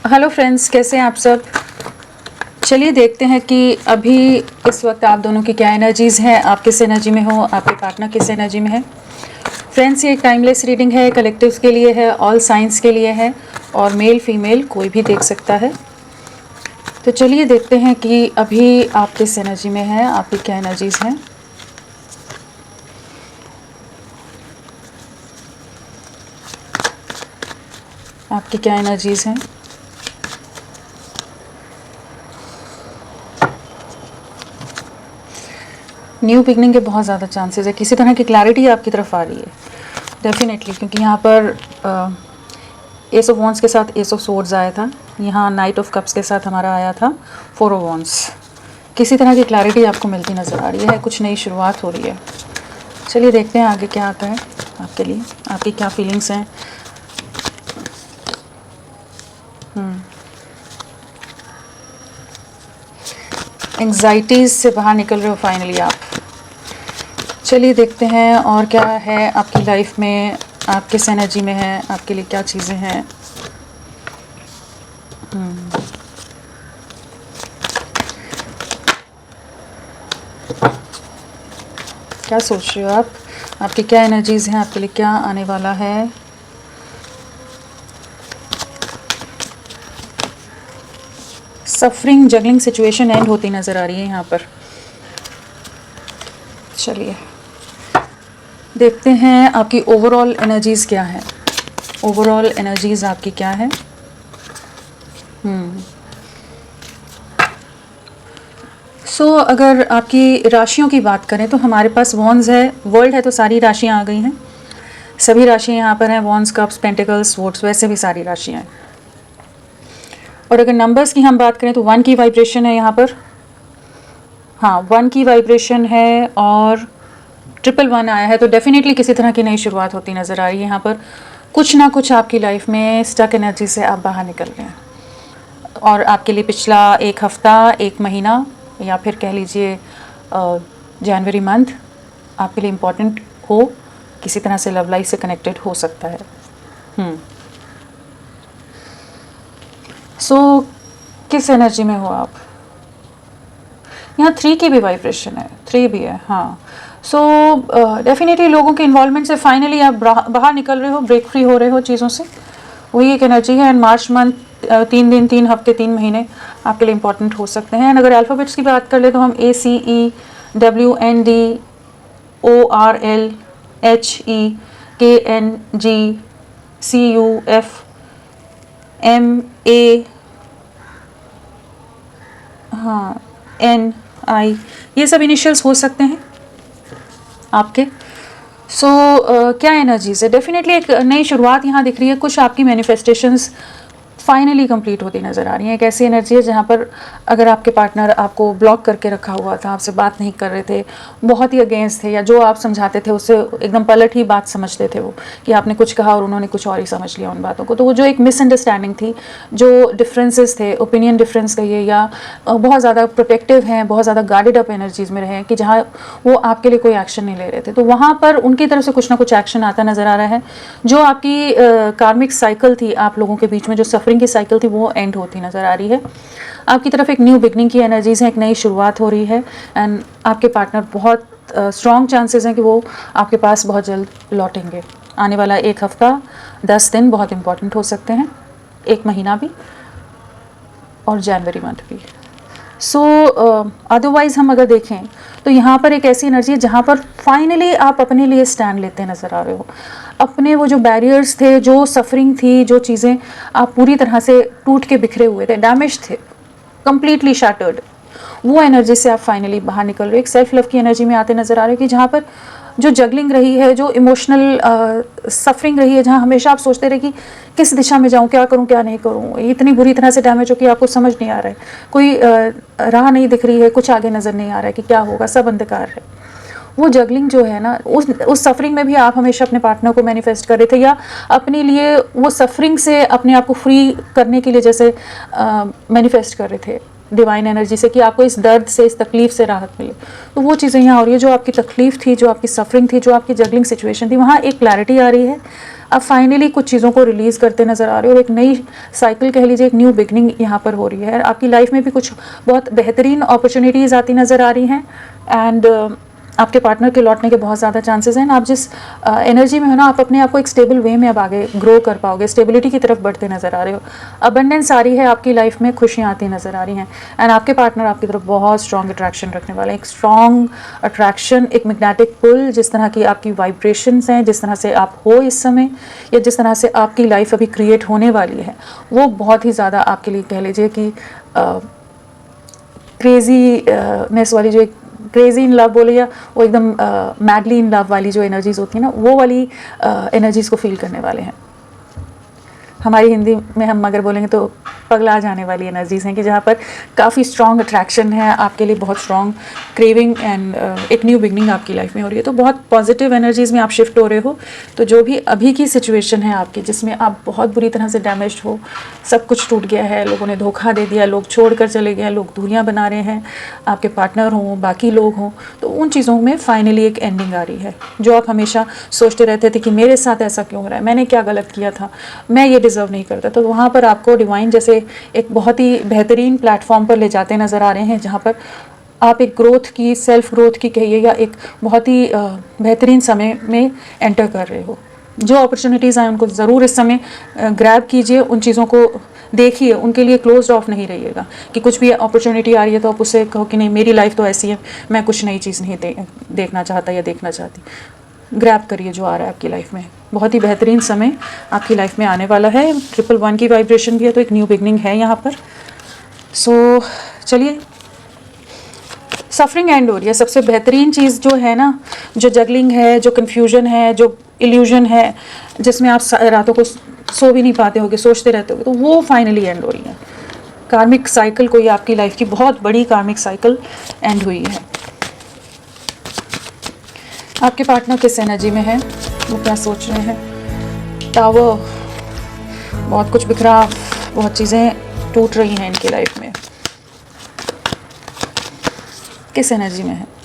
Hello friends, कैसे हैं आप सब। चलिए देखते हैं कि अभी इस वक्त आप दोनों की क्या एनर्जीज़ हैं, आप किस एनर्जी में हो, आपके पार्टनर किस एनर्जी में है। फ्रेंड्स, ये एक टाइमलेस रीडिंग है, कलेक्टिव्स के लिए है, ऑल साइंस के लिए है और मेल फीमेल कोई भी देख सकता है। तो चलिए देखते हैं कि अभी आप किस एनर्जी में हैं, आपकी क्या एनर्जीज़ हैं। आपकी क्या एनर्जीज़ हैं। न्यू बिगनिंग के बहुत ज़्यादा चांसेस है, किसी तरह की क्लैरिटी आपकी तरफ आ रही है डेफिनेटली, क्योंकि यहाँ पर एस ऑफ वॉन्ड्स के साथ एस ऑफ सोर्ड्स आया था, यहाँ नाइट ऑफ कप्स के साथ हमारा आया था फोर ऑफ वॉन्ड्स। किसी तरह की क्लैरिटी आपको मिलती नज़र आ रही है, कुछ नई शुरुआत हो रही है। चलिए देखते हैं आगे क्या आता है आपके लिए, आपकी क्या फीलिंग्स हैं। एंग्जाइटीज़ से बाहर निकल रहे हो फाइनली आप। चलिए देखते हैं और क्या है आपकी लाइफ में, आप किस एनर्जी में हैं, आपके लिए क्या चीज़ें हैं। क्या सोच रहे हो आप, आपकी क्या एनर्जीज़ हैं, आपके लिए क्या आने वाला है। सफरिंग जगलिंग सिचुएशन एंड होती नज़र आ रही है यहाँ पर। चलिए देखते हैं आपकी ओवरऑल एनर्जीज़ क्या है। ओवरऑल एनर्जीज़ आपकी क्या है। अगर आपकी राशियों की बात करें तो हमारे पास वॉन्ड्स है, वर्ल्ड है तो सारी राशियाँ आ गई हैं, सभी राशियाँ यहाँ पर हैं। वॉन्ड्स, कप्स, पेंटिकल्स, स्वॉर्ड्स, वैसे भी सारी राशियाँ हैं। और अगर नंबर्स की हम बात करें तो 1 की वाइब्रेशन है यहाँ पर। हाँ, 1 की वाइब्रेशन है और 111 आया है, तो डेफिनेटली किसी तरह की नई शुरुआत होती नज़र आ रही है यहाँ पर। कुछ ना कुछ आपकी लाइफ में स्टक एनर्जी से आप बाहर निकल रहे हैं और आपके लिए पिछला एक हफ्ता, एक महीना या फिर कह लीजिए जनवरी मंथ आपके लिए इम्पोर्टेंट हो, किसी तरह से लव लाइफ से कनेक्टेड हो सकता है। किस एनर्जी में हो आप। यहाँ 3 की भी वाइब्रेशन है, 3 भी है। हाँ, डेफिनेटली लोगों के इन्वॉल्वमेंट से फाइनली आप बाहर निकल रहे हो, ब्रेक फ्री हो रहे हो चीज़ों से, वही एक एनर्जी है। एंड मार्च मंथ 3 दिन, 3 हफ्ते, 3 महीने आपके लिए इम्पोर्टेंट हो सकते हैं। एंड अगर अल्फ़ाबेट्स की बात कर ले तो हम ACEWNDORLHEKNGCUFMA, हाँ, NI, ये सब इनिशियल्स हो सकते हैं आपके। क्या एनर्जीज है। डेफिनेटली एक नई शुरुआत यहाँ दिख रही है, कुछ आपकी मैनिफेस्टेशंस फाइनली कंप्लीट होती नज़र आ रही है। एक ऐसी एनर्जी है जहाँ पर अगर आपके पार्टनर आपको ब्लॉक करके रखा हुआ था, आपसे बात नहीं कर रहे थे, बहुत ही अगेंस्ट थे, या जो आप समझाते थे उससे एकदम पलट ही बात समझते थे वो, कि आपने कुछ कहा और उन्होंने कुछ और ही समझ लिया उन बातों को, तो वो जो एक मिसअंडरस्टैंडिंग थी, जो डिफरेंसेस थे, ओपिनियन डिफरेंस कहिए, या बहुत ज़्यादा प्रोटेक्टिव हैं, बहुत ज़्यादा गार्डेड अप एनर्जीज़ में रहे हैं कि जहाँ वो आपके लिए कोई एक्शन नहीं ले रहे थे, तो वहाँ पर उनकी तरफ से कुछ ना कुछ एक्शन आता नज़र आ रहा है। जो आपकी कार्मिक साइकिल थी आप लोगों के बीच में, जो सफरिंग की साइकिल थी, वो एंड होती नज़र आ रही है। आपकी तरफ एक न्यू बिगनिंग की एनर्जीज है, एक नई शुरुआत हो रही है। एंड आपके पार्टनर बहुत स्ट्रॉन्ग चांसेस हैं कि वो आपके पास बहुत जल्द लौटेंगे। आने वाला एक हफ्ता, 10 दिन बहुत इंपॉर्टेंट हो सकते हैं, एक महीना भी और जनवरी मंथ भी। अदरवाइज़ हम अगर देखें तो यहाँ पर एक ऐसी एनर्जी है जहाँ पर फाइनली आप अपने लिए स्टैंड लेते नज़र आ रहे हो। अपने वो जो बैरियर्स थे, जो सफरिंग थी, जो चीज़ें आप पूरी तरह से टूट के बिखरे हुए थे, डैमेज थे, कंप्लीटली शैटर्ड, वो एनर्जी से आप फाइनली बाहर निकल रहे हो। एक सेल्फ लव की एनर्जी में आते नज़र आ रहे हो कि जहाँ पर जो जगलिंग रही है, जो इमोशनल सफरिंग रही है, जहाँ हमेशा आप सोचते रहे कि किस दिशा में जाऊँ, क्या करूँ, क्या नहीं करूँ, इतनी बुरी तरह से डैमेज हो कि आपको समझ नहीं आ रहा है, कोई राह नहीं दिख रही है, कुछ आगे नज़र नहीं आ रहा है कि क्या होगा, सब अंधकार है। वो जगलिंग जो है ना, उस सफरिंग में भी आप हमेशा अपने पार्टनर को मैनिफेस्ट कर रहे थे, या अपने लिए वो सफरिंग से अपने आप को फ्री करने के लिए जैसे मैनिफेस्ट कर रहे थे डिवाइन एनर्जी से, कि आपको इस दर्द से, इस तकलीफ से राहत मिले। तो वो चीज़ें यहाँ हो रही है, जो आपकी तकलीफ थी, जो आपकी सफरिंग थी, जो आपकी जगलिंग सिचुएशन थी, वहाँ एक क्लैरिटी आ रही है। आप फाइनली कुछ चीज़ों को रिलीज़ करते नज़र आ रहे हो और एक नई साइकिल कह लीजिए, एक न्यू बिगनिंग यहाँ पर हो रही है। आपकी लाइफ में भी कुछ बहुत बेहतरीन अपॉर्चुनिटीज़ आती नज़र आ रही हैं एंड आपके पार्टनर के लौटने के बहुत ज़्यादा चांसेस हैं। आप जिस एनर्जी में हो ना, आप अपने आप को एक स्टेबल वे में अब आगे ग्रो कर पाओगे, स्टेबिलिटी की तरफ बढ़ते नज़र आ रहे हो। अबंडेंस आ रही है आपकी लाइफ में, खुशियाँ आती नज़र आ रही हैं एंड आपके पार्टनर आपकी तरफ बहुत स्ट्रॉन्ग अट्रैक्शन रखने वाले हैं। एक स्ट्रॉन्ग अट्रैक्शन, एक मैग्नेटिक पुल, जिस तरह की आपकी वाइब्रेशंस हैं, जिस तरह से आप हो इस समय या जिस तरह से आपकी लाइफ अभी क्रिएट होने वाली है, वो बहुत ही ज़्यादा आपके लिए कह लीजिए कि क्रेजीनेस वाली, जो एक क्रेजी इन लव बोले या वो एकदम मैडली इन लव वाली जो एनर्जीज होती है ना, वो वाली एनर्जीज़ को फील करने वाले हैं। हमारी हिंदी में हम अगर बोलेंगे तो पगला जाने वाली एनर्जीज़ हैं कि जहाँ पर काफ़ी स्ट्रॉन्ग अट्रैक्शन है आपके लिए, बहुत स्ट्रॉन्ग क्रेविंग एंड एक न्यू बिगनिंग आपकी लाइफ में हो रही है। तो बहुत पॉजिटिव एनर्जीज़ में आप शिफ्ट हो रहे हो। तो जो भी अभी की सिचुएशन है आपकी, जिसमें आप बहुत बुरी तरह से डैमेज्ड हो, सब कुछ टूट गया है, लोगों ने धोखा दे दिया, लोग छोड़ कर चले गए, लोग दूरियाँ बना रहे हैं, आपके पार्टनर हों, बाकी लोग हों, तो उन चीज़ों में फाइनली एक एंडिंग आ रही है। जो आप हमेशा सोचते रहते थे कि मेरे साथ ऐसा क्यों हो रहा है, मैंने क्या गलत किया था, मैं ये डिज़र्व नहीं करता, तो वहाँ पर आपको डिवाइन जैसे एक बहुत ही बेहतरीन प्लेटफॉर्म पर ले जाते नज़र आ रहे हैं, जहाँ पर आप एक ग्रोथ की, सेल्फ ग्रोथ की कहिए, या एक बहुत ही बेहतरीन समय में एंटर कर रहे हो। जो अपॉर्चुनिटीज़ आए उनको ज़रूर इस समय ग्रैब कीजिए, उन चीज़ों को देखिए, उनके लिए क्लोज्ड ऑफ नहीं रहिएगा कि कुछ भी अपॉर्चुनिटी आ रही है तो आप उससे कहो कि नहीं, मेरी लाइफ तो ऐसी है, मैं कुछ नई चीज़ नहीं देखना चाहता या देखना चाहती। ग्रैब करिए जो आ रहा है आपकी लाइफ में। बहुत ही बेहतरीन समय आपकी लाइफ में आने वाला है। 111 की वाइब्रेशन भी है, तो एक न्यू बिगनिंग है यहाँ पर। सो चलिए, सफरिंग एंड हो रही है। सबसे बेहतरीन चीज़ जो है ना, जो जगलिंग है, जो कन्फ्यूजन है, जो इल्यूजन है, जिसमें आप रातों को सो भी नहीं पाते होगे, सोचते रहते होगे, तो वो फाइनली एंड हो रही है। कार्मिक साइकिल कोई आपकी लाइफ की बहुत बड़ी कार्मिक साइकिल एंड हुई है। आपके पार्टनर किस एनर्जी में है, वो क्या सोच रहे हैं? टावर, बहुत कुछ बिखरा, बहुत चीज़ें टूट रही हैं इनकी लाइफ में। किस एनर्जी में है?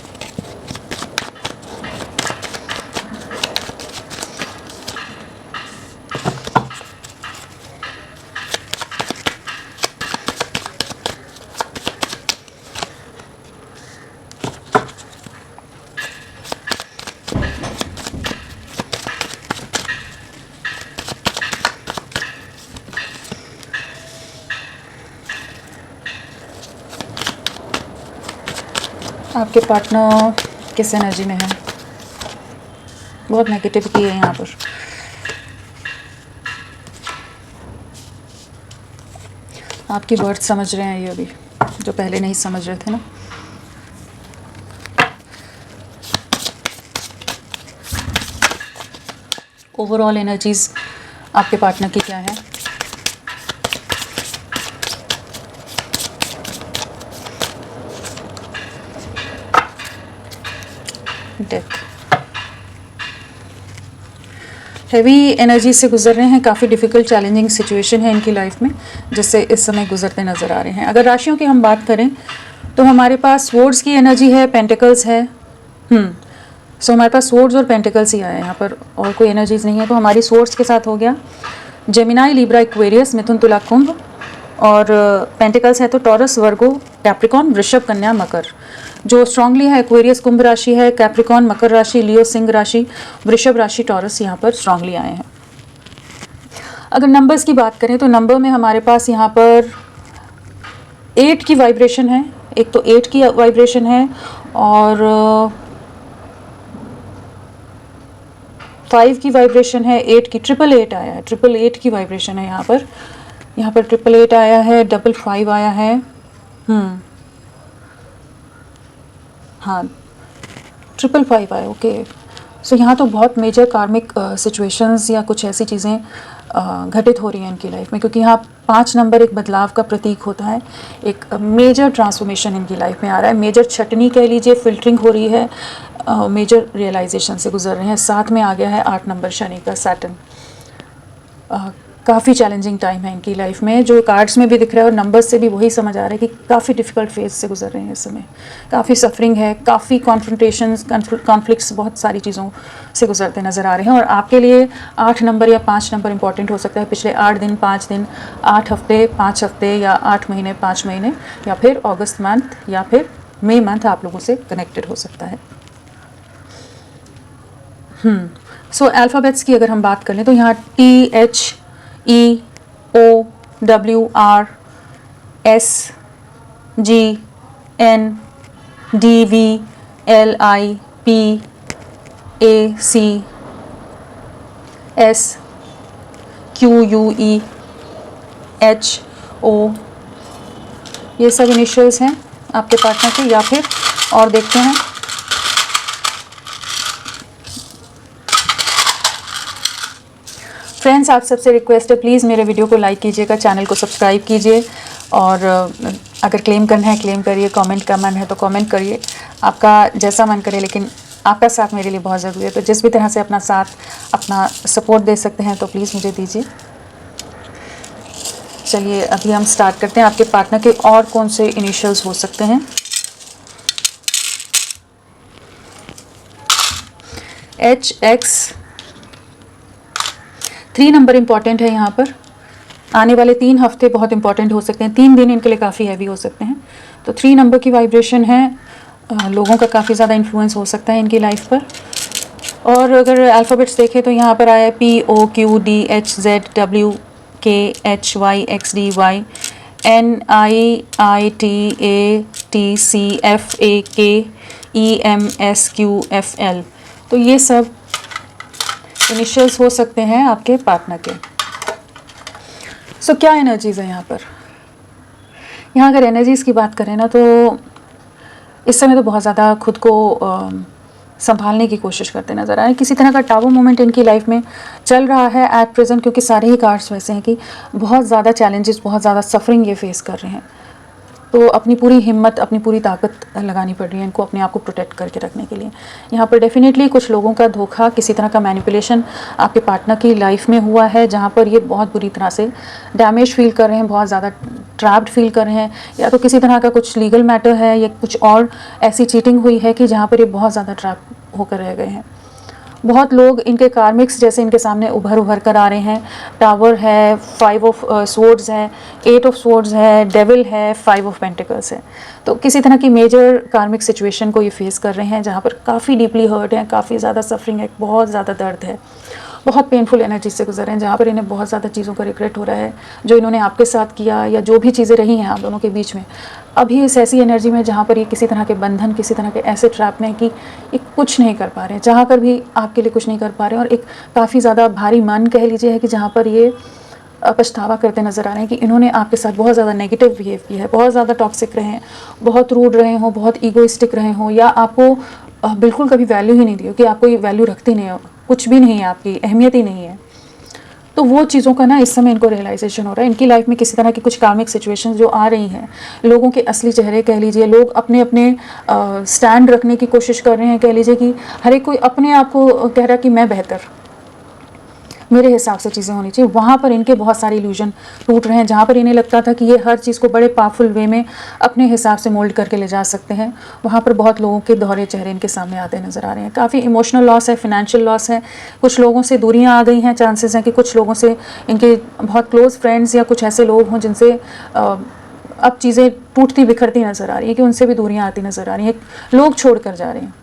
आपके पार्टनर किस एनर्जी में है? बहुत नेगेटिविटी है यहाँ पर। आपकी वर्ड समझ रहे हैं ये अभी, जो पहले नहीं समझ रहे थे ना। ओवरऑल एनर्जीज आपके पार्टनर की क्या है? डेथ, हैवी एनर्जी से गुजर रहे हैं, काफ़ी डिफ़िकल्ट चैलेंजिंग सिचुएशन है इनकी लाइफ में, जिससे इस समय गुजरते नज़र आ रहे हैं। अगर राशियों की हम बात करें तो हमारे पास स्वॉर्ड्स की एनर्जी है, पेंटिकल्स है। सो हमारे पास स्वॉर्ड्स और पेंटिकल्स ही आए हैं यहाँ पर, और कोई एनर्जीज नहीं है। तो हमारी स्वॉर्ड्स के साथ हो गया जेमिनाई, लिब्रा, एक्वेरियस, मिथुन, तुला, कुंभ, और पेंटिकल्स है तो टॉरस, वर्गो, कैप्रिकॉन, वृषभ, कन्या, मकर। जो स्ट्रांगली है एक्वेरियस कुंभ राशि है, कैप्रिकॉन मकर राशि, लियो सिंह राशि, वृषभ राशि, टॉरस यहाँ पर स्ट्रांगली आए हैं। अगर नंबर्स की बात करें तो नंबर में हमारे पास यहाँ पर 8 की वाइब्रेशन है, एक तो 8 की वाइब्रेशन है, और 5 की वाइब्रेशन है, 8 की, 888 आया है, 888 की वाइब्रेशन है यहाँ पर 888 आया है, 55 आया है, हाँ 555 आया। ओके, सो यहाँ तो बहुत मेजर कार्मिक सिचुएशंस या कुछ ऐसी चीज़ें घटित हो रही हैं इनकी लाइफ में, क्योंकि यहाँ 5 नंबर एक बदलाव का प्रतीक होता है। एक मेजर ट्रांसफॉर्मेशन इनकी लाइफ में आ रहा है, मेजर छटनी कह लीजिए, फिल्टरिंग हो रही है, मेजर रियलाइजेशन से गुजर रहे हैं। साथ में आ गया है 8 नंबर शनि का, सैटर्न। काफ़ी चैलेंजिंग टाइम है इनकी लाइफ में, जो कार्ड्स में भी दिख रहा है और नंबर्स से भी वही समझ आ रहा है कि काफ़ी डिफ़िकल्ट फेज से गुजर रहे हैं इस समय। काफ़ी सफरिंग है, काफ़ी कॉन्फ्रंटेशंस, कॉन्फ्लिक्ट्स, बहुत सारी चीज़ों से गुजरते नज़र आ रहे हैं। और आपके लिए 8 नंबर या 5 नंबर इंपॉर्टेंट हो सकता है। पिछले 8 दिन, 5 दिन, 8 हफ्ते, 5 हफ्ते, या 8 महीने, 5 महीने, या फिर अगस्त मंथ, या फिर मई मंथ आप लोगों से कनेक्टेड हो सकता है। सो अल्फ़ाबेट्स की अगर हम बात करें तो यहाँ THENDVLIPACSQUEHO, ये सब इनिशियल्स हैं आपके पार्टनर के। या फिर और देखते हैं, फ्रेंड्स आप सबसे रिक्वेस्ट है, प्लीज़ मेरे वीडियो को लाइक कीजिएगा, चैनल को सब्सक्राइब कीजिए, और अगर क्लेम करना है क्लेम करिए, कमेंट का मन है तो कमेंट करिए, आपका जैसा मन करे, लेकिन आपका साथ मेरे लिए बहुत ज़रूरी है। तो जिस भी तरह से अपना साथ, अपना सपोर्ट दे सकते हैं तो प्लीज़ मुझे दीजिए। चलिए अभी हम स्टार्ट करते हैं। आपके पार्टनर के और कौन से इनिशियल्स हो सकते हैं? HX, 3 नंबर इम्पॉर्टेंट है यहाँ पर। आने वाले 3 हफ्ते बहुत इंपॉर्टेंट हो सकते हैं, 3 दिन इनके लिए काफ़ी हैवी हो सकते हैं। तो 3 नंबर की वाइब्रेशन है, लोगों का काफ़ी ज़्यादा इन्फ्लुएंस हो सकता है इनकी लाइफ पर। और अगर अल्फ़ाबेट्स देखें तो यहाँ पर आया POQDHZWKHYXDY NIITATCFAKEMSQFL। तो ये सब इनिशियल्स हो सकते हैं आपके पार्टनर के। सो क्या एनर्जीज़ है यहाँ पर? यहाँ अगर एनर्जीज़ की बात करें ना, तो इस समय तो बहुत ज़्यादा खुद को संभालने की कोशिश करते नज़र आ रहे हैं। किसी तरह का टावर मोमेंट इनकी लाइफ में चल रहा है एट प्रेजेंट, क्योंकि सारे ही कार्ड्स वैसे हैं कि बहुत ज़्यादा चैलेंजेस, बहुत ज़्यादा सफरिंग ये फेस कर रहे हैं। तो अपनी पूरी हिम्मत, अपनी पूरी ताकत लगानी पड़ रही है इनको अपने आप को प्रोटेक्ट करके रखने के लिए। यहाँ पर डेफिनेटली कुछ लोगों का धोखा, किसी तरह का मैनिपुलेशन आपके पार्टनर की लाइफ में हुआ है, जहाँ पर ये बहुत बुरी तरह से डैमेज फील कर रहे हैं, बहुत ज़्यादा ट्रैप्ड फील कर रहे हैं। या तो किसी तरह का कुछ लीगल मैटर है, या कुछ और ऐसी चीटिंग हुई है कि जहाँ पर ये बहुत ज़्यादा ट्रैप होकर रह गए हैं। बहुत लोग इनके कार्मिक्स जैसे इनके सामने उभर कर आ रहे हैं। टावर है, 5 ऑफ स्वॉर्ड्स है, 8 ऑफ स्वॉर्ड्स है, डेविल है, 5 ऑफ पेंटिकल्स है। तो किसी तरह की मेजर कार्मिक सिचुएशन को ये फेस कर रहे हैं, जहाँ पर काफ़ी डीपली हर्ट है, काफ़ी ज़्यादा सफरिंग है, बहुत ज़्यादा दर्द है, बहुत पेनफुल एनर्जी से गुजर रहे हैं, जहाँ पर इन्हें बहुत ज़्यादा चीज़ों का रिग्रेट हो रहा है जो इन्होंने आपके साथ किया, या जो भी चीज़ें रही हैं आप दोनों के बीच में। अभी इस ऐसी एनर्जी में जहाँ पर ये किसी तरह के बंधन, किसी तरह के ऐसे ट्रैप में कि ये कुछ नहीं कर पा रहे हैं, जहाँ कर भी आपके लिए कुछ नहीं कर पा रहे हैं। और एक काफ़ी ज़्यादा भारी मन कह लीजिए है कि जहाँ पर ये पछतावा करते नज़र आ रहे हैं कि इन्होंने आपके साथ बहुत ज़्यादा नेगेटिव बिहेव किया है, बहुत ज़्यादा टॉक्सिक रहे हैं, बहुत रूड रहे हों, बहुत ईगोइस्टिक रहे हों, या आपको बिल्कुल कभी वैल्यू ही नहीं दी हो, कि आपको ये वैल्यू रखती नहीं हो, कुछ भी नहीं है, आपकी अहमियत ही नहीं है। तो वो चीज़ों का ना इस समय इनको रियलाइजेशन हो रहा है। इनकी लाइफ में किसी तरह की कुछ कार्मिक सिचुएशंस जो आ रही हैं, लोगों के असली चेहरे कह लीजिए, लोग अपने अपने स्टैंड रखने की कोशिश कर रहे हैं, कह लीजिए कि हर एक कोई अपने आप को कह रहा है कि मैं बेहतर, मेरे हिसाब से चीज़ें होनी चाहिए। वहाँ पर इनके बहुत सारे इल्यूजन टूट रहे हैं, जहाँ पर इन्हें लगता था कि ये हर चीज़ को बड़े पावरफुल वे में अपने हिसाब से मोल्ड करके ले जा सकते हैं। वहाँ पर बहुत लोगों के दोहरे चेहरे इनके सामने आते नज़र आ रहे हैं। काफ़ी इमोशनल लॉस है, फिनेंशियल लॉस है, कुछ लोगों से दूरियाँ आ गई हैं। चांसेस हैं कि कुछ लोगों से इनके बहुत क्लोज फ्रेंड्स या कुछ ऐसे लोग हों जिनसे अब चीज़ें टूटती बिखरती नज़र आ रही है, कि उनसे भी दूरियाँ आती नज़र आ रही हैं। लोग छोड़ कर जा रहे हैं,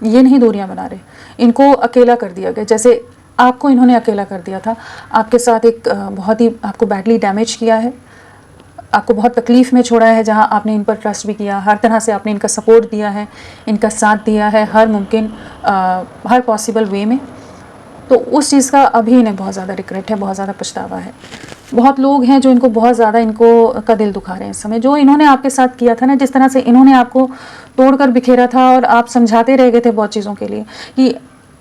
ये नहीं दूरियाँ बना रहे, इनको अकेला कर दिया गया। जैसे आपको इन्होंने अकेला कर दिया था, आपके साथ एक बहुत ही आपको बैडली डैमेज किया है, आपको बहुत तकलीफ़ में छोड़ा है, जहां आपने इन पर ट्रस्ट भी किया, हर तरह से आपने इनका सपोर्ट दिया है, इनका साथ दिया है हर मुमकिन हर पॉसिबल वे में। तो उस चीज़ का अभी इन्हें बहुत ज़्यादा रिग्रेट है, बहुत ज़्यादा पछतावा है। बहुत लोग हैं जो इनको बहुत ज़्यादा इनको का दिल दुखा रहे हैं इस समय। जो इन्होंने आपके साथ किया था ना, जिस तरह से इन्होंने आपको तोड़कर बिखेरा था, और आप समझाते रह गए थे बहुत चीज़ों के लिए कि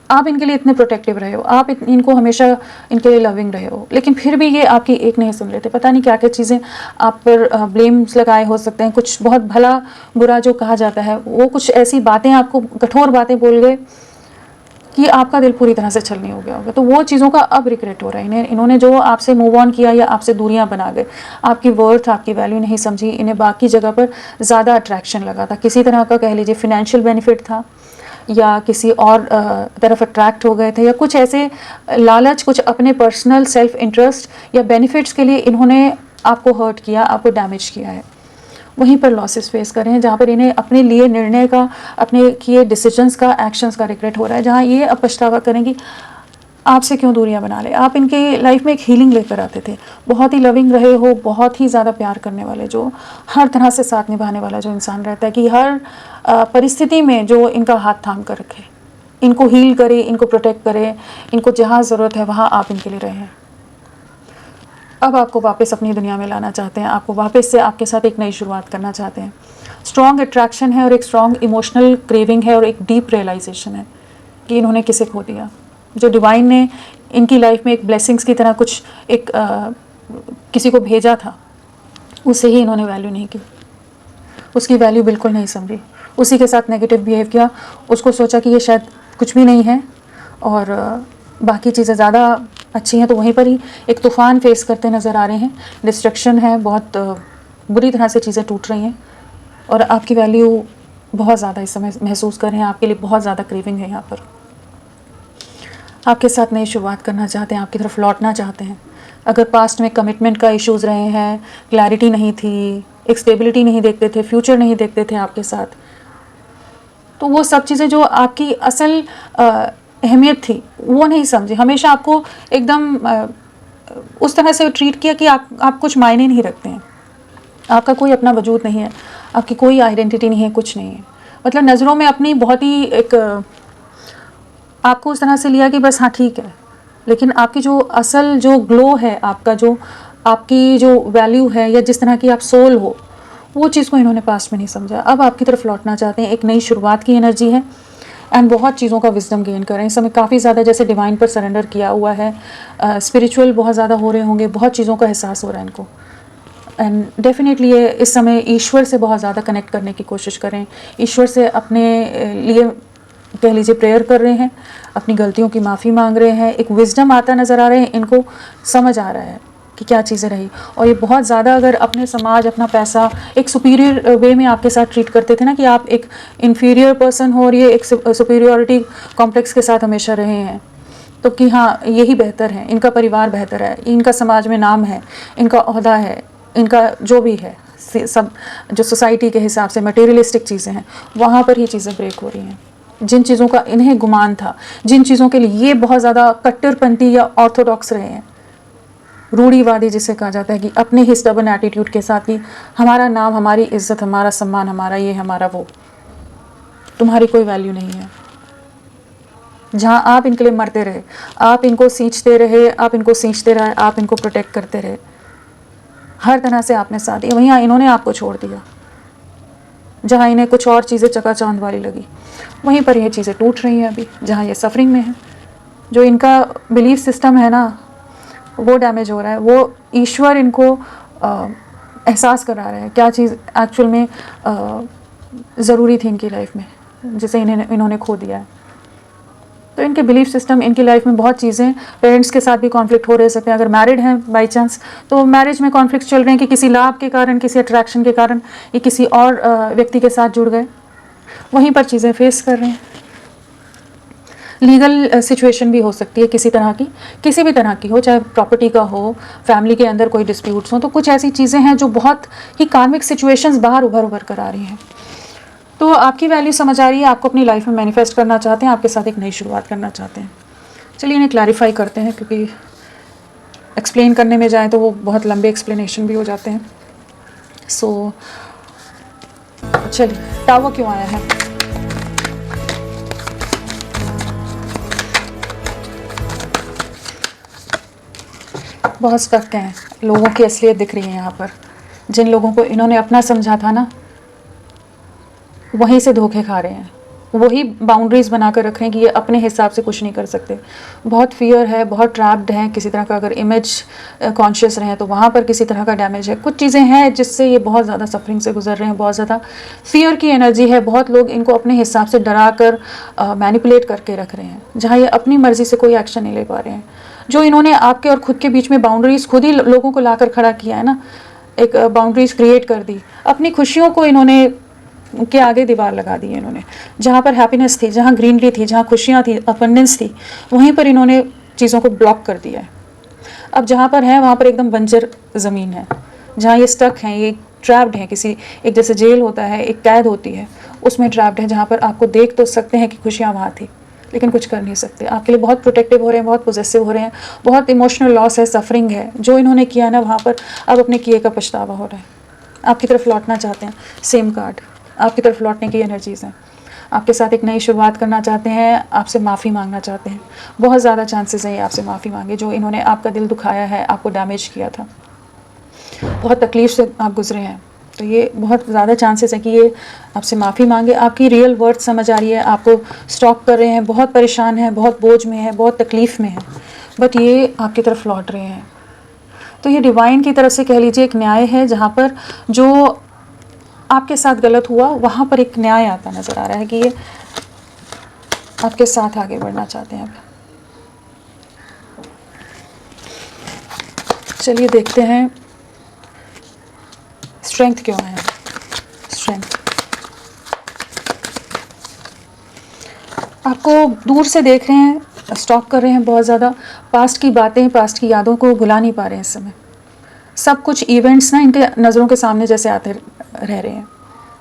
आप इनके लिए इतने प्रोटेक्टिव रहे हो, आप इनको हमेशा इनके लिए लविंग रहे हो, लेकिन फिर भी ये आपकी एक नहीं सुन रहे थे। पता नहीं क्या क्या चीज़ें आप पर ब्लेम्स लगाए हो सकते हैं, कुछ बहुत भला बुरा जो कहा जाता है, वो कुछ ऐसी बातें आपको, कठोर बातें बोल गए कि आपका दिल पूरी तरह से छल नहीं हो गया होगा। तो वो चीज़ों का अब रिग्रेट हो रहा है इन्होंने जो आपसे मूव ऑन किया या आपसे दूरियां बना गए, आपकी वर्थ, आपकी वैल्यू नहीं समझी, इन्हें बाकी जगह पर ज़्यादा अट्रैक्शन लगा था, किसी तरह का कह लीजिए फिनेंशियल बेनिफिट था, या किसी और तरफ अट्रैक्ट हो गए थे, या कुछ ऐसे लालच, कुछ अपने पर्सनल सेल्फ इंटरेस्ट या बेनिफिट्स के लिए इन्होंने आपको हर्ट किया, आपको डैमेज किया है। वहीं पर लॉसेस फेस कर रहे हैं, जहाँ पर इन्हें अपने लिए निर्णय का, अपने किए डिसीजंस का, एक्शंस का रिग्रेट हो रहा है, जहाँ ये अब पछतावा करेंगी आपसे क्यों दूरियां बना ले। आप इनके लाइफ में एक हीलिंग लेकर आते थे, बहुत ही लविंग रहे हो, बहुत ही ज़्यादा प्यार करने वाले, जो हर तरह से साथ निभाने वाला जो इंसान रहता है, कि हर परिस्थिति में जो इनका हाथ थाम कर रखे, इनको हील करे, इनको प्रोटेक्ट करे, इनको जहाँ ज़रूरत है वहाँ आप इनके लिए रहें। अब आपको वापस अपनी दुनिया में लाना चाहते हैं, आपको वापस से आपके साथ एक नई शुरुआत करना चाहते हैं। स्ट्रॉन्ग अट्रैक्शन है और एक स्ट्रॉन्ग इमोशनल क्रेविंग है और एक डीप रियलाइजेशन है कि इन्होंने किसे खो दिया। जो डिवाइन ने इनकी लाइफ में एक ब्लेसिंग्स की तरह कुछ एक किसी को भेजा था, उसे ही इन्होंने वैल्यू नहीं की, उसकी वैल्यू बिल्कुल नहीं समझी, उसी के साथ नेगेटिव बिहेव किया, उसको सोचा कि ये शायद कुछ भी नहीं है और बाकी चीज़ें ज़्यादा अच्छी हैं। तो वहीं पर ही एक तूफ़ान फेस करते नज़र आ रहे हैं, डिस्ट्रक्शन है, बहुत बुरी तरह से चीज़ें टूट रही हैं और आपकी वैल्यू बहुत ज़्यादा इस समय महसूस कर रहे हैं, आपके लिए बहुत ज़्यादा क्रेविंग है यहाँ पर। आपके साथ नई शुरुआत करना चाहते हैं, आपकी तरफ लौटना चाहते हैं। अगर पास्ट में कमिटमेंट का इश्यूज़ रहे हैं, क्लैरिटी नहीं थी, एक स्टेबिलिटी नहीं देखते थे, फ्यूचर नहीं देखते थे आपके साथ, तो वो सब चीज़ें जो आपकी असल अहमियत थी वो नहीं समझे, हमेशा आपको एकदम उस तरह से ट्रीट किया कि आप कुछ मायने नहीं रखते हैं, आपका कोई अपना वजूद नहीं है, आपकी कोई आइडेंटिटी नहीं है, कुछ नहीं है। मतलब नज़रों में अपनी बहुत ही एक आपको उस तरह से लिया कि बस हाँ ठीक है, लेकिन आपकी जो असल जो ग्लो है, आपका जो आपकी जो वैल्यू है या जिस तरह की आप सोल हो, वो चीज़ को इन्होंने पास्ट में नहीं समझा। अब आपकी तरफ लौटना चाहते हैं, एक नई शुरुआत की एनर्जी है एंड बहुत चीज़ों का विजडम गेन कर रहे हैं इस समय, काफ़ी ज़्यादा जैसे डिवाइन पर सरेंडर किया हुआ है, स्पिरिचुअल बहुत ज़्यादा हो रहे होंगे, बहुत चीज़ों का एहसास हो रहा है इनको। एंड डेफिनेटली ये इस समय ईश्वर से बहुत ज़्यादा कनेक्ट करने की कोशिश करें, ईश्वर से अपने लिए कह लीजिए प्रेयर कर रहे हैं, अपनी गलतियों की माफ़ी मांग रहे हैं, एक विजडम आता नज़र आ रहे हैं, इनको समझ आ रहा है कि क्या चीज़ें रही। और ये बहुत ज़्यादा अगर अपने समाज, अपना पैसा एक सुपीरियर वे में आपके साथ ट्रीट करते थे ना, कि आप एक इन्फीरियर पर्सन हो और ये एक सुपीरियरिटी कॉम्प्लेक्स के साथ हमेशा रहे हैं, तो कि हाँ यही बेहतर है, इनका परिवार बेहतर है, इनका समाज में नाम है, इनका ओहदा है, इनका जो भी है, सब जो सोसाइटी के हिसाब से मटेरियलिस्टिक चीज़ें हैं, वहाँ पर ये चीज़ें ब्रेक हो रही हैं। जिन चीज़ों का इन्हें गुमान था, जिन चीज़ों के लिए ये बहुत ज़्यादा कट्टरपंथी या ऑर्थोडॉक्स रहे हैं, रूढ़िवादी जिसे कहा जाता है, कि अपने ही स्टबन एटीट्यूड के साथ ही हमारा नाम, हमारी इज्जत, हमारा सम्मान, हमारा ये, हमारा वो, तुम्हारी कोई वैल्यू नहीं है। जहाँ आप इनके लिए मरते रहे, आप इनको सींचते रहे, आप इनको सींचते रहे, आप इनको प्रोटेक्ट करते रहे, हर तरह से आपने साथ दिया, वहीं इन्होंने आपको छोड़ दिया। जहाँ इन्हें कुछ और चीज़ें चकाचौंध वाली लगी, वहीं पर ये चीज़ें टूट रही हैं अभी, जहाँ ये सफरिंग में है। जो इनका बिलीफ सिस्टम है ना, वो डैमेज हो रहा है, वो ईश्वर इनको एहसास करा रहा है क्या चीज़ एक्चुअल में ज़रूरी थी इनकी लाइफ में, जिसे इन्होंने खो दिया है। तो इनके बिलीफ सिस्टम, इनकी लाइफ में बहुत चीज़ें, पेरेंट्स के साथ भी कॉन्फ्लिक्ट हो रह सकते हैं। अगर मैरिड हैं बाई चांस, तो मैरिज में कॉन्फ्लिक्ट चल रहे हैं कि किसी लाभ के कारण, किसी अट्रैक्शन के कारण ये किसी और व्यक्ति के साथ जुड़ गए, वहीं पर चीज़ें फेस कर रहे हैं। लीगल सिचुएशन भी हो सकती है किसी तरह की, किसी भी तरह की हो, चाहे प्रॉपर्टी का हो, फैमिली के अंदर कोई डिस्प्यूट्स हो, तो कुछ ऐसी चीज़ें हैं जो बहुत ही कार्मिक सिचुएशंस बाहर उभर कर आ रही हैं। तो आपकी वैल्यू समझ आ रही है, आपको अपनी लाइफ में मैनिफेस्ट करना चाहते हैं, आपके साथ एक नई शुरुआत करना चाहते हैं। चलिए इन्हें क्लैरिफाई करते हैं, क्योंकि एक्सप्लेन करने में जाए तो वो बहुत लंबे एक्सप्लेनेशन भी हो जाते हैं। सो चलिए, टावर क्यों आया है? बहुत स्टक हैं, लोगों की असलियत दिख रही है यहाँ पर। जिन लोगों को इन्होंने अपना समझा था ना, वहीं से धोखे खा रहे हैं। वही बाउंड्रीज़ बना कर रख रहे हैं कि ये अपने हिसाब से कुछ नहीं कर सकते। बहुत फियर है, बहुत ट्रैप्ड हैं, किसी तरह का अगर इमेज कॉन्शियस रहें तो वहाँ पर किसी तरह का डैमेज है। कुछ चीज़ें हैं जिससे ये बहुत ज़्यादा सफरिंग से गुजर रहे हैं, बहुत ज़्यादा फियर की एनर्जी है। बहुत लोग इनको अपने हिसाब से डरा कर मैनिपुलेट करके रख रहे हैं, जहाँ ये अपनी मर्ज़ी से कोई एक्शन नहीं ले पा रहे हैं। जो इन्होंने आपके और खुद के बीच में बाउंड्रीज़ खुद ही लोगों को ला कर खड़ा किया है ना, एक बाउंड्रीज़ क्रिएट कर दी। अपनी खुशियों को इन्होंने के आगे दीवार लगा दी है इन्होंने। जहाँ पर हैप्पीनेस थी, जहाँ ग्रीनरी थी, जहाँ खुशियाँ थी, अबंडेंस थी, वहीं पर इन्होंने चीज़ों को ब्लॉक कर दिया है। अब जहाँ पर है वहाँ पर एकदम बंजर ज़मीन है, जहाँ ये स्टक हैं, ये ट्रैप्ड हैं, किसी एक जैसे जेल होता है, एक कैद होती है, उसमें ट्रैप्ड है, जहाँ पर आपको देख तो सकते हैं कि खुशियाँ वहाँ थी लेकिन कुछ कर नहीं सकते। आपके लिए बहुत प्रोटेक्टिव हो रहे हैं, बहुत पोजेसिव हो रहे हैं, बहुत इमोशनल लॉस है, सफरिंग है। जो इन्होंने किया ना वहाँ पर, अब अपने किए का पछतावा हो रहा है। आपकी तरफ लौटना चाहते हैं, सेम कार्ड आपकी तरफ लौटने की एनर्जीज़ हैं। आपके साथ एक नई शुरुआत करना चाहते हैं, आपसे माफ़ी मांगना चाहते हैं। बहुत ज़्यादा चांसेस हैं ये आपसे माफ़ी मांगे, जो इन्होंने आपका दिल दुखाया है, आपको डैमेज किया था, बहुत तकलीफ़ से आप गुजरे हैं। तो ये बहुत ज़्यादा चांसेस है कि ये आपसे माफ़ी मांगे। आपकी रियल वर्थ समझ आ रही है, आपको स्टॉक कर रहे हैं, बहुत परेशान हैं, बहुत बोझ में है, बहुत तकलीफ़ में है, बट ये आपकी तरफ लौट रहे हैं। तो ये डिवाइन की तरफ से कह लीजिए एक न्याय है, जहाँ पर जो आपके साथ गलत हुआ वहाँ पर एक न्याय आता नज़र आ रहा है कि ये आपके साथ आगे बढ़ना चाहते हैं। अब चलिए देखते हैं स्ट्रेंथ क्यों है। स्ट्रेंथ आपको दूर से देख रहे हैं, स्टॉक कर रहे हैं बहुत ज़्यादा, पास्ट की बातें, पास्ट की यादों को भुला नहीं पा रहे हैं इस समय। सब कुछ इवेंट्स ना इनके नज़रों के सामने जैसे आते रह रहे हैं।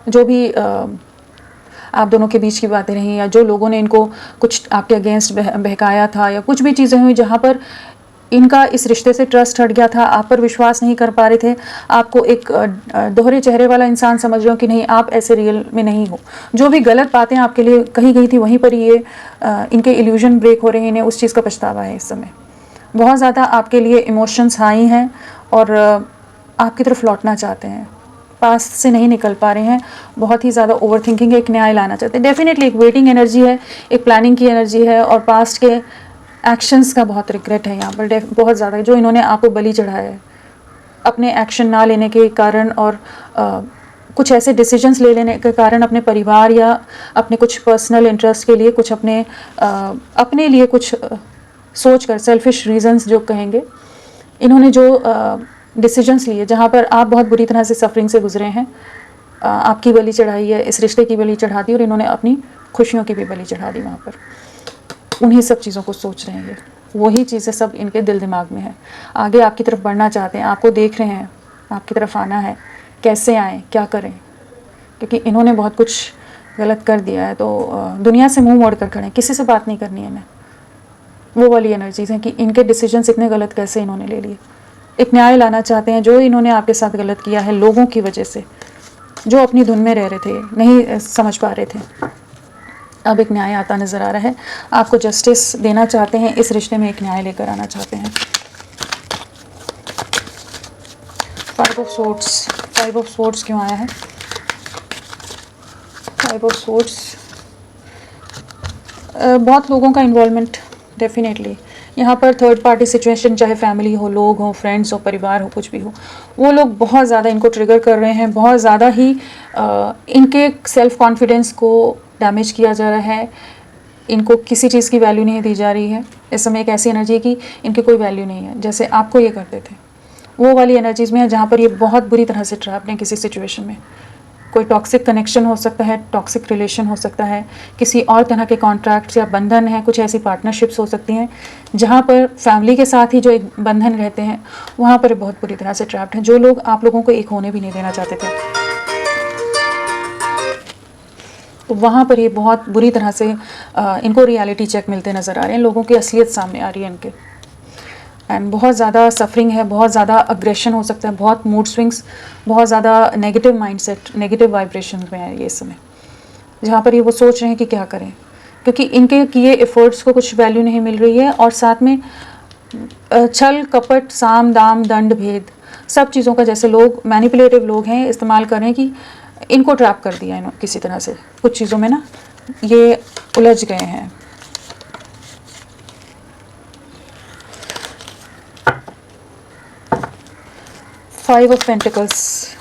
जो भी आप दोनों के बीच की बातें रहीं, या जो लोगों ने इनको कुछ आपके अगेंस्ट बहकाया था, या कुछ भी चीज़ें हुई जहाँ पर इनका इस रिश्ते से ट्रस्ट हट गया था, आप पर विश्वास नहीं कर पा रहे थे, आपको एक दोहरे चेहरे वाला इंसान समझ रहे हो कि नहीं, आप ऐसे रियल में नहीं हो। जो भी गलत बातें आपके लिए कही गई थी वहीं पर ये इनके इल्यूजन ब्रेक हो रहे हैं, इन्हें उस चीज़ का पछतावा है इस समय। बहुत ज़्यादा आपके लिए इमोशंस हाई हैं और आपकी तरफ लौटना चाहते हैं, पास्ट से नहीं निकल पा रहे हैं, बहुत ही ज़्यादा ओवर थिंकिंग है, एक न्याय लाना चाहते हैं। डेफिनेटली एक वेटिंग एनर्जी है, एक प्लानिंग की एनर्जी है, और पास्ट के एक्शंस का बहुत रिग्रेट है यहाँ पर बहुत ज़्यादा, जो इन्होंने आपको बलि चढ़ाया है अपने एक्शन ना लेने के कारण, और कुछ ऐसे डिसीजंस ले लेने के कारण अपने परिवार या अपने कुछ पर्सनल इंटरेस्ट के लिए, कुछ अपने लिए कुछ सोच कर, सेल्फिश रीजंस जो कहेंगे, इन्होंने जो डिसीजंस लिए जहाँ पर आप बहुत बुरी तरह से सफरिंग से गुजरे हैं, आपकी बलि चढ़ाई है, इस रिश्ते की बलि चढ़ा दी, और इन्होंने अपनी खुशियों की भी बलि चढ़ा दी वहाँ पर। उन्हीं सब चीज़ों को सोच रहे हैं, ये वही चीज़ें सब इनके दिल दिमाग में है। आगे आपकी तरफ बढ़ना चाहते हैं, आपको देख रहे हैं, आपकी तरफ आना है, कैसे आएँ, क्या करें, क्योंकि इन्होंने बहुत कुछ गलत कर दिया है। तो दुनिया से मुँह मोड़ कर खड़े, किसी से बात नहीं करनी है इन्हें। वो वाली एनर्जीज़ हैं कि इनके डिसीजंस इतने गलत कैसे इन्होंने ले लिए। एक न्याय लाना चाहते हैं, जो इन्होंने आपके साथ गलत किया है लोगों की वजह से, जो अपनी धुन में रह रहे थे, नहीं समझ पा रहे थे। अब एक न्याय आता नज़र आ रहा है, आपको जस्टिस देना चाहते हैं, इस रिश्ते में एक न्याय लेकर आना चाहते हैं। 5 ऑफ सोर्ड्स, 5 ऑफ सोर्ड्स क्यों आया है? 5 ऑफ सोर्ड्स, बहुत लोगों का इन्वॉल्वमेंट, डेफिनेटली यहाँ पर थर्ड पार्टी सिचुएशन, चाहे फैमिली हो, लोग हो, फ्रेंड्स हो, परिवार हो, कुछ भी हो, वो लोग बहुत ज़्यादा इनको ट्रिगर कर रहे हैं, बहुत ज़्यादा ही इनके सेल्फ कॉन्फिडेंस को डैमेज किया जा रहा है, इनको किसी चीज़ की वैल्यू नहीं दी जा रही है। इस समय एक ऐसी एनर्जी की इनकी कोई वैल्यू नहीं है, जैसे आपको ये करते थे, वो वाली एनर्जीज़ में है जहाँ पर ये बहुत बुरी तरह से ट्रैप्ड हैं किसी सिचुएशन में। कोई टॉक्सिक कनेक्शन हो सकता है, टॉक्सिक रिलेशन हो सकता है, किसी और तरह के कॉन्ट्रैक्ट्स या बंधन हैं, कुछ ऐसी पार्टनरशिप्स हो सकती हैं जहाँ पर फैमिली के साथ ही जो एक बंधन रहते हैं, वहाँ पर बहुत बुरी तरह से ट्रैप्ड हैं। जो लोग आप लोगों को एक होने भी नहीं देना चाहते थे, तो वहाँ पर ये बहुत बुरी तरह से इनको रियलिटी चेक मिलते नज़र आ रहे हैं, लोगों की असलियत सामने आ रही है इनके। एंड बहुत ज़्यादा सफरिंग है, बहुत ज़्यादा अग्रेशन हो सकता है, बहुत मूड स्विंग्स, बहुत ज़्यादा नेगेटिव माइंडसेट, नेगेटिव वाइब्रेशन में है ये समय, जहाँ पर ये वो सोच रहे हैं कि क्या करें, क्योंकि इनके किए एफर्ट्स को कुछ वैल्यू नहीं मिल रही है। और साथ में छल कपट, साम दाम दंड भेद, सब चीज़ों का, जैसे लोग मैनिपुलेटिव लोग हैं, इस्तेमाल करें कि इनको ट्रैप कर दिया इन्होंने किसी तरह से कुछ चीज़ों में ना, ये उलझ गए हैं। फाइव ऑफ पेंटिकल्स,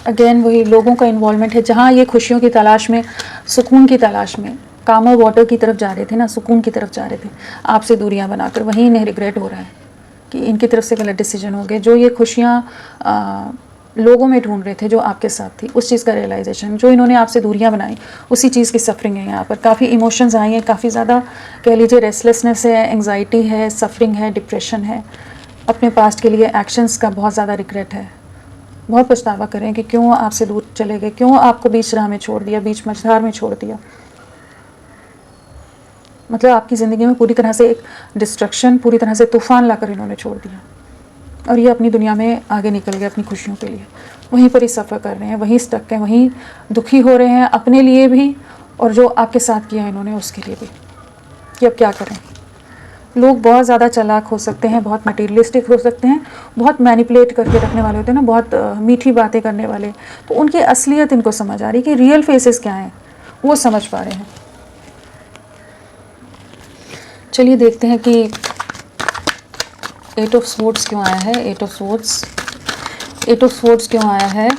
अगेन वही लोगों का इन्वॉल्वमेंट है। जहाँ ये खुशियों की तलाश में, सुकून की तलाश में, काम और वाटर की तरफ जा रहे थे ना, सुकून की तरफ जा रहे थे, आपसे दूरियां बनाकर, वहीं इन्हें रिग्रेट हो रहा है कि इनकी तरफ से गलत डिसीजन हो गए। जो ये खुशियाँ लोगों में ढूंढ रहे थे जो आपके साथ थी, उस चीज़ का रियलाइजेशन, जो इन्होंने आपसे दूरियां बनाई, उसी चीज़ की सफरिंग है यहाँ पर। काफ़ी इमोशंस आई हैं, काफ़ी ज़्यादा कह लीजिए रेस्टलेसनेस है, एंग्जाइटी है, सफरिंग है, डिप्रेशन है, अपने पास्ट के लिए एक्शंस का बहुत ज़्यादा रिग्रेट है। बहुत पछतावा करें कि क्यों आपसे दूर चले गए, क्यों आपको बीच राह में छोड़ दिया, बीच मझधार में छोड़ दिया। मतलब आपकी ज़िंदगी में पूरी तरह से एक डिस्ट्रक्शन, पूरी तरह से तूफान लाकर इन्होंने छोड़ दिया, और ये अपनी दुनिया में आगे निकल गए अपनी खुशियों के लिए। वहीं पर ही सफ़र कर रहे हैं, वहीं स्टक हैं, वहीं दुखी हो रहे हैं, अपने लिए भी और जो आपके साथ किया इन्होंने उसके लिए भी, कि अब क्या करें। लोग बहुत ज़्यादा चालाक हो सकते हैं, बहुत मटीरियलिस्टिक हो सकते हैं, बहुत मैनिपुलेट करके रखने वाले होते हैं ना, बहुत मीठी बातें करने वाले। तो उनकी असलियत इनको समझ आ रही कि रियल फेसेस क्या हैं, वो समझ पा रहे हैं। चलिए देखते हैं कि 8 ऑफ स्वॉर्ड्स क्यों आया है। 8 ऑफ स्वॉर्ड्स, 8 ऑफ स्वॉर्ड्स क्यों आया है।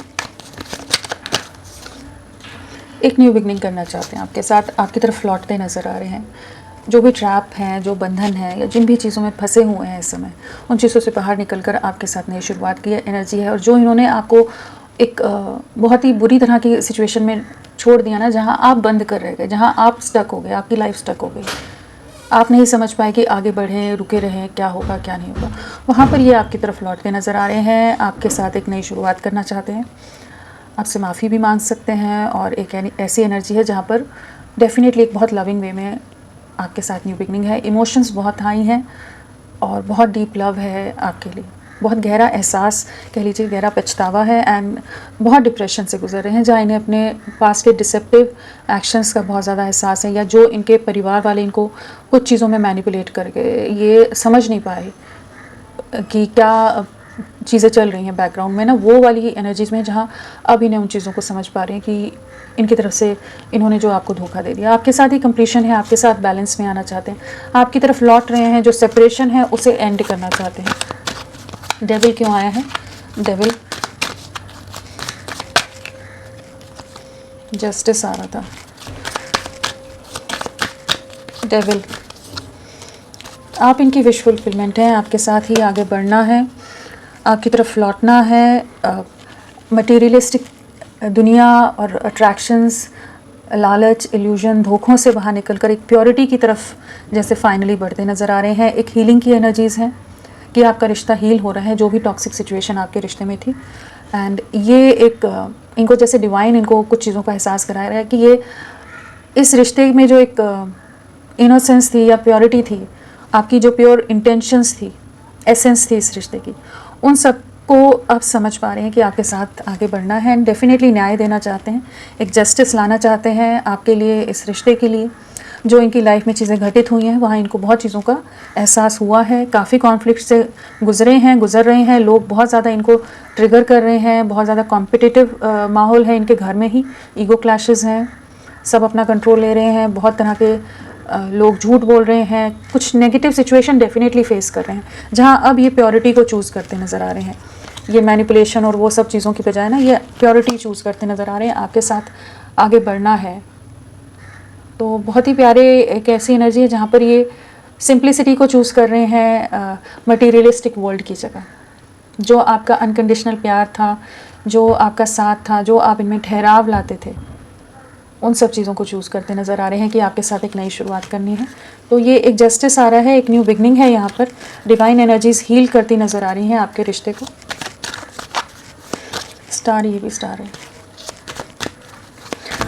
एक न्यू बिगनिंग करना चाहते हैं आपके साथ, आपकी तरफ लौटते नज़र आ रहे हैं। जो भी ट्रैप हैं, जो बंधन है, या जिन भी चीज़ों में फंसे हुए हैं इस समय, उन चीज़ों से बाहर निकलकर आपके साथ नई शुरुआत की एनर्जी है। और जो इन्होंने आपको एक बहुत ही बुरी तरह की सिचुएशन में छोड़ दिया ना, जहाँ आप बंद कर रह गए, जहाँ आप स्टक हो गए, आपकी लाइफ स्टक हो गई, आप नहीं समझ पाए कि आगे बढ़ें, रुके रहें, क्या होगा क्या नहीं होगा, वहाँ पर ये आपकी तरफ लौटते नज़र आ रहे हैं, आपके साथ एक नई शुरुआत करना चाहते हैं। आपसे माफ़ी भी मांग सकते हैं, और एक ऐसी एनर्जी है जहाँ पर डेफिनेटली एक बहुत लविंग वे में आपके साथ न्यू बिगनिंग है। इमोशंस बहुत हाई हैं और बहुत डीप लव है आपके लिए, बहुत गहरा एहसास, कह लीजिए गहरा पछतावा है, एंड बहुत डिप्रेशन से गुजर रहे हैं, जहाँ इन्हें अपने पास के डिसेप्टिव एक्शंस का बहुत ज़्यादा एहसास है, या जो इनके परिवार वाले इनको कुछ चीज़ों में मैनिपुलेट करके ये समझ नहीं पाए कि क्या चीज़ें चल रही हैं बैकग्राउंड में ना, वो वाली एनर्जीज़ में, जहाँ अब इन्हें उन चीज़ों को समझ पा रहे हैं कि इनकी तरफ से इन्होंने जो आपको धोखा दे दिया। आपके साथ ही कंप्लीशन है, आपके साथ बैलेंस में आना चाहते हैं, आपकी तरफ लौट रहे हैं, जो सेपरेशन है उसे एंड करना चाहते हैं। डेविल क्यों आया है। डेविल, जस्टिस आ रहा था। डेविल, आप इनकी विश फुलफिलमेंट हैं, आपके साथ ही आगे बढ़ना है, आपकी तरफ लौटना है। मटेरियलिस्टिक दुनिया और अट्रैक्शंस, लालच, इल्यूजन, धोखों से बाहर निकलकर एक प्योरिटी की तरफ जैसे फाइनली बढ़ते नज़र आ रहे हैं। एक हीलिंग की एनर्जीज़ हैं कि आपका रिश्ता हील हो रहा है, जो भी टॉक्सिक सिचुएशन आपके रिश्ते में थी। एंड ये एक इनको जैसे डिवाइन इनको कुछ चीज़ों का एहसास करा रहा है कि ये इस रिश्ते में जो एक इनोसेंस थी या प्योरिटी थी, आपकी जो प्योर इंटेंशंस थी, एसेंस थी इस रिश्ते की, उन सब को आप समझ पा रहे हैं कि आपके साथ आगे बढ़ना है, एंड डेफिनेटली न्याय देना चाहते हैं, एक जस्टिस लाना चाहते हैं आपके लिए, इस रिश्ते के लिए। जो इनकी लाइफ में चीज़ें घटित हुई हैं, वहाँ इनको बहुत चीज़ों का एहसास हुआ है, काफ़ी कॉन्फ्लिक्ट से गुजर रहे हैं। लोग बहुत ज़्यादा इनको ट्रिगर कर रहे हैं, बहुत ज़्यादा कॉम्पिटिटिव माहौल है इनके घर में ही, ईगो क्लैशेस हैं, सब अपना कंट्रोल ले रहे हैं, बहुत तरह के लोग झूठ बोल रहे हैं, कुछ नेगेटिव सिचुएशन डेफिनेटली फेस कर रहे हैं, जहाँ अब ये प्योरिटी को चूज़ करते नज़र आ रहे हैं। ये मैनिपुलेशन और वो सब चीज़ों की बजाय ना, ये प्योरिटी चूज़ करते नज़र आ रहे हैं, आपके साथ आगे बढ़ना है। तो बहुत ही प्यारे एक ऐसी एनर्जी है जहाँ पर ये सिंप्लिसिटी को चूज़ कर रहे हैं मटीरियलिस्टिक वर्ल्ड की जगह। जो आपका अनकंडीशनल प्यार था, जो आपका साथ था, जो आप इनमें ठहराव लाते थे, उन सब चीज़ों को चूज़ करते नज़र आ रहे हैं कि आपके साथ एक नई शुरुआत करनी है। तो ये एक जस्टिस आ रहा है, एक न्यू बिगनिंग है यहाँ पर। डिवाइन एनर्जीज हील करती नज़र आ रही हैं आपके रिश्ते को। स्टार, ये भी स्टार है।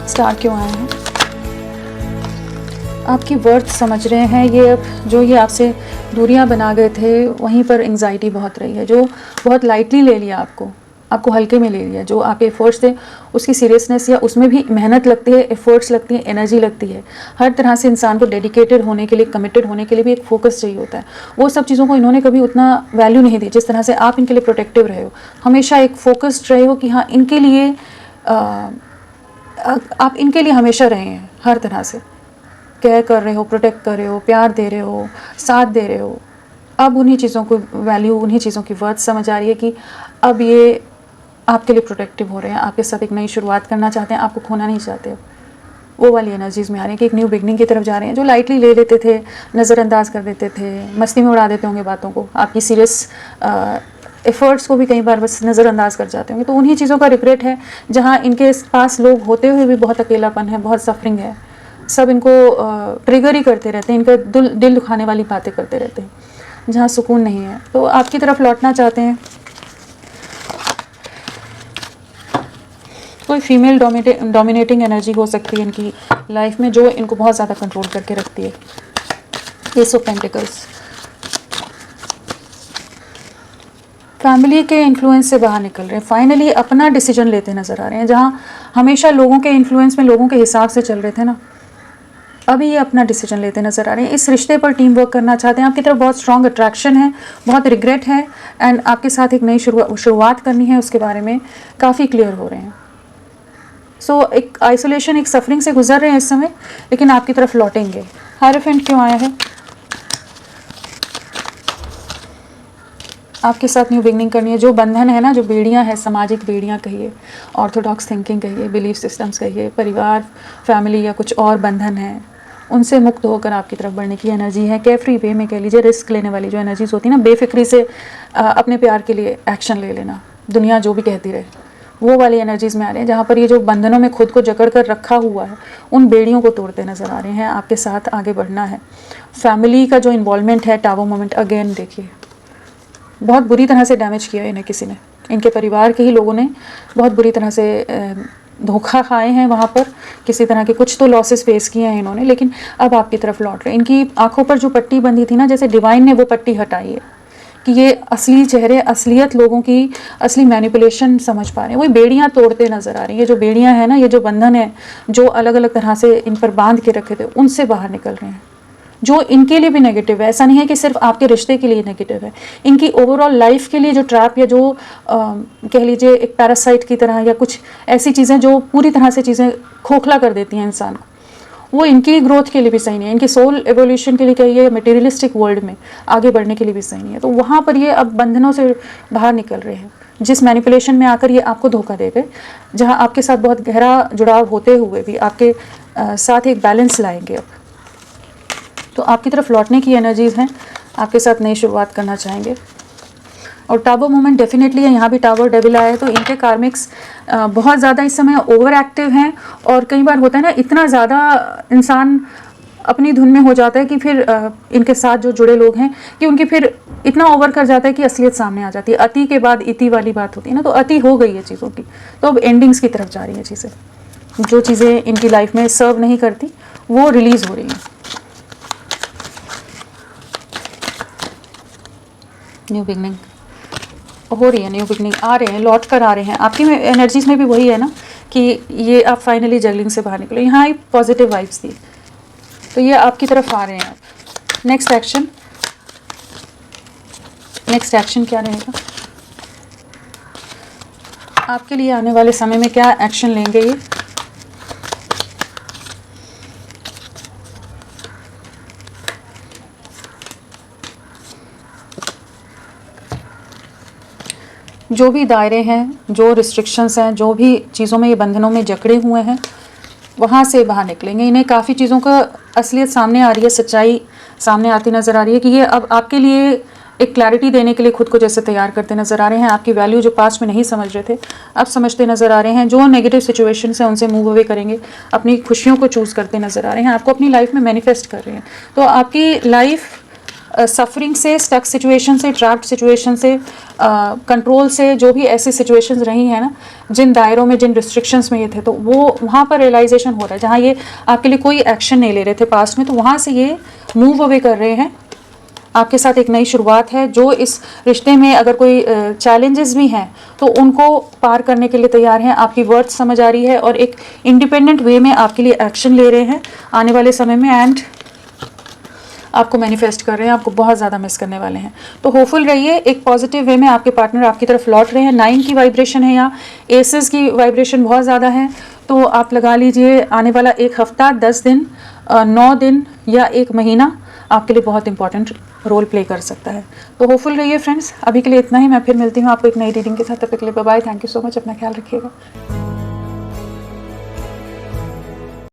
स्टार क्यों आए हैं। आपकी वर्थ समझ रहे हैं ये, अब जो ये आपसे दूरियां बना गए थे, वहीं पर एंग्जाइटी बहुत रही है, जो बहुत लाइटली ले लिया आपको, आपको हल्के में ले लिया। जो आपके एफर्ट्स थे उसकी सीरियसनेस या उसमें भी मेहनत लगती है, एफर्ट्स लगती है, एनर्जी लगती है। हर तरह से इंसान को डेडिकेटेड होने के लिए, कमिटेड होने के लिए भी एक फोकस चाहिए होता है। वो सब चीज़ों को इन्होंने कभी उतना वैल्यू नहीं दी जिस तरह से आप इनके लिए प्रोटेक्टिव रहे हो, हमेशा एक फोकस्ड रहे हो कि हाँ इनके लिए आप इनके लिए हमेशा रहे हैं, हर तरह से केयर कर रहे हो, प्रोटेक्ट कर रहे हो, प्यार दे रहे हो, साथ दे रहे हो। अब उन्हीं चीज़ों को वैल्यू, उन्हीं चीज़ों की वर्थ समझ आ रही है कि अब ये आपके लिए प्रोटेक्टिव हो रहे हैं, आपके साथ एक नई शुरुआत करना चाहते हैं, आपको खोना नहीं चाहते। वो वाली एनर्जीज़ में आ रही हैं कि एक न्यू बिगनिंग की तरफ जा रहे हैं। जो लाइटली ले लेते थे, नज़रअंदाज कर देते थे, मस्ती में उड़ा देते होंगे बातों को, आपकी सीरियस एफर्ट्स को भी कई बार बस नज़रअंदाज कर जाते होंगे। तो उन्हीं चीज़ों का रिग्रेट है जहाँ इनके पास लोग होते हुए भी बहुत अकेलापन है, बहुत सफरिंग है। सब इनको ट्रिगर ही करते रहते हैं, इनका दिल दुखाने वाली बातें करते रहते हैं, जहाँ सुकून नहीं है। तो आपकी तरफ लौटना चाहते हैं। कोई फीमेल डोमिनेटिंग एनर्जी हो सकती है इनकी लाइफ में, जो इनको बहुत ज़्यादा कंट्रोल करके रखती है। एस ऑफ पेंटिकल्स, फैमिली के इन्फ्लुएंस से बाहर निकल रहे हैं, फाइनली अपना डिसीजन लेते नज़र आ रहे हैं। जहाँ हमेशा लोगों के इन्फ्लुएंस में, लोगों के हिसाब से चल रहे थे ना, अभी ये अपना डिसीजन लेते नज़र आ रहे हैं। इस रिश्ते पर टीम वर्क करना चाहते हैं। आपकी तरफ बहुत स्ट्रॉन्ग अट्रैक्शन है, बहुत रिग्रेट है, एंड आपके साथ एक नई शुरुआत करनी है, उसके बारे में काफ़ी क्लियर हो रहे हैं। सो एक आइसोलेशन, एक सफरिंग से गुजर रहे हैं इस समय, लेकिन आपकी तरफ लौटेंगे। हायरोफेंट क्यों आया है? आपके साथ न्यू बिगनिंग करनी है। जो बंधन है ना, जो बेड़ियां हैं, सामाजिक बेड़ियां कहिए, ऑर्थोडॉक्स थिंकिंग कहिए, बिलीफ सिस्टम्स कहिए, परिवार, फैमिली या कुछ और बंधन है, उनसे मुक्त होकर आपकी तरफ बढ़ने की एनर्जी है। केयरफ्री वे में कह लीजिए, रिस्क लेने वाली जो एनर्जीज होती है ना, बेफिक्री से अपने प्यार के लिए एक्शन ले लेना, दुनिया जो भी कहती रहे, वो वाली एनर्जीज़ में आ रहे हैं। जहाँ पर ये जो बंधनों में खुद को जकड़ कर रखा हुआ है, उन बेड़ियों को तोड़ते नज़र आ रहे हैं। आपके साथ आगे बढ़ना है। फैमिली का जो इन्वॉल्वमेंट है, टावर मोमेंट, अगेन देखिए बहुत बुरी तरह से डैमेज किया है इन्हें किसी ने, इनके परिवार के ही लोगों ने बहुत बुरी तरह से धोखा खाए हैं। वहाँ पर किसी तरह के कुछ तो लॉसेस फेस किए हैं इन्होंने, लेकिन अब आपकी तरफ लौट रहे हैं। इनकी आंखों पर जो पट्टी बंधी थी ना, जैसे डिवाइन ने वो पट्टी हटाई है कि ये असली चेहरे, असलियत, लोगों की असली मैनिपुलेशन समझ पा रहे हैं। वही बेड़ियाँ तोड़ते नज़र आ रही हैं। ये जो बेड़ियाँ हैं ना, ये जो बंधन है जो अलग अलग तरह से इन पर बांध के रखे थे, उनसे बाहर निकल रहे हैं, जो इनके लिए भी नेगेटिव है। ऐसा नहीं है कि सिर्फ आपके रिश्ते के लिए नेगेटिव है, इनकी ओवरऑल लाइफ के लिए जो ट्रैप या जो कह लीजिए एक पैरासाइट की तरह या कुछ ऐसी चीज़ें जो पूरी तरह से चीज़ें खोखला कर देती हैं इंसान को, वो इनकी ग्रोथ के लिए भी सही नहीं है, इनकी सोल एवोल्यूशन के लिए कहिए, मटेरियलिस्टिक वर्ल्ड में आगे बढ़ने के लिए भी सही नहीं है। तो वहाँ पर ये अब बंधनों से बाहर निकल रहे हैं, जिस मैनिपुलेशन में आकर ये आपको धोखा दे गए, जहाँ आपके साथ बहुत गहरा जुड़ाव होते हुए भी आपके साथ एक बैलेंस लाएंगे। अब तो आपकी तरफ लौटने की एनर्जीज़ हैं, आपके साथ नई शुरुआत करना चाहेंगे। और टावर मोमेंट डेफिनेटली है, यहाँ भी टावर डेविल आया है। तो इनके कार्मिक्स बहुत ज़्यादा इस समय ओवर एक्टिव हैं, और कई बार होता है ना, इतना ज़्यादा इंसान अपनी धुन में हो जाता है कि फिर इनके साथ जो जुड़े लोग हैं कि उनकी फिर इतना ओवर कर जाता है कि असलियत सामने आ जाती है। अति के बाद इति वाली बात होती है ना, तो अति हो गई है चीज़ों की, तो अब एंडिंग्स की तरफ जा रही हैं चीज़ें। जो चीज़ें इनकी लाइफ में सर्व नहीं करती वो रिलीज़ हो रही हैं। न्यू बिगनिंग हो रही है, न्यू बिगनिंग आ रहे हैं, लौट कर आ रहे हैं। आपकी एनर्जीज में भी वही है ना कि ये आप फाइनली जगलिंग से बाहर निकले। यहाँ एक पॉजिटिव वाइब्स थी, तो ये आपकी तरफ आ रहे हैं। अब नेक्स्ट एक्शन क्या रहेगा आपके लिए? आने वाले समय में क्या एक्शन लेंगे ये? जो भी दायरे हैं, जो रिस्ट्रिक्शंस हैं, जो भी चीज़ों में ये बंधनों में जकड़े हुए हैं, वहाँ से बाहर निकलेंगे। इन्हें काफ़ी चीज़ों का असलियत सामने आ रही है, सच्चाई सामने आती नज़र आ रही है कि ये अब आपके लिए एक क्लैरिटी देने के लिए खुद को जैसे तैयार करते नज़र आ रहे हैं। आपकी वैल्यू जो पास्ट में नहीं समझ रहे थे, अब समझते नज़र आ रहे हैं। जो नेगेटिव सिचुएशंस हैं उनसे मूव अवे करेंगे, अपनी खुशियों को चूज़ करते नज़र आ रहे हैं, आपको अपनी लाइफ में मैनिफेस्ट कर रहे हैं। तो आपकी लाइफ सफरिंग से, स्टक सिचुएशन से, ट्रैप्ड सिचुएशन से, कंट्रोल से, जो भी ऐसी सिचुएशंस रही हैं ना, जिन दायरों में, जिन रिस्ट्रिक्शंस में ये थे, तो वो वहाँ पर रियलाइजेशन हो रहा है। जहाँ ये आपके लिए कोई एक्शन नहीं ले रहे थे पास्ट में, तो वहाँ से ये मूव अवे कर रहे हैं आपके साथ एक नई शुरुआत है। जो इस रिश्ते में अगर कोई चैलेंजेस भी हैं तो उनको पार करने के लिए तैयार हैं। आपकी वर्थ समझ आ रही है और एक इंडिपेंडेंट वे में आपके लिए एक्शन ले रहे हैं आने वाले समय में, एंड आपको मैनिफेस्ट कर रहे हैं, आपको बहुत ज़्यादा मिस करने वाले हैं। तो होपफुल रहिए, एक पॉजिटिव वे में आपके पार्टनर आपकी तरफ लौट रहे हैं। 9 की वाइब्रेशन है यहाँ, एसेस की वाइब्रेशन बहुत ज़्यादा है। तो आप लगा लीजिए आने वाला एक हफ्ता, 10 दिन, 9 दिन या 1 महीना आपके लिए बहुत इंपॉर्टेंट रोल प्ले कर सकता है। तो होपफुल रहिए फ्रेंड्स। अभी के लिए इतना ही, मैं फिर मिलती हूँ आपको एक नई रीडिंग के साथ। तब तक के लिए bye bye. Thank you so much, अपना ख्याल रखिएगा।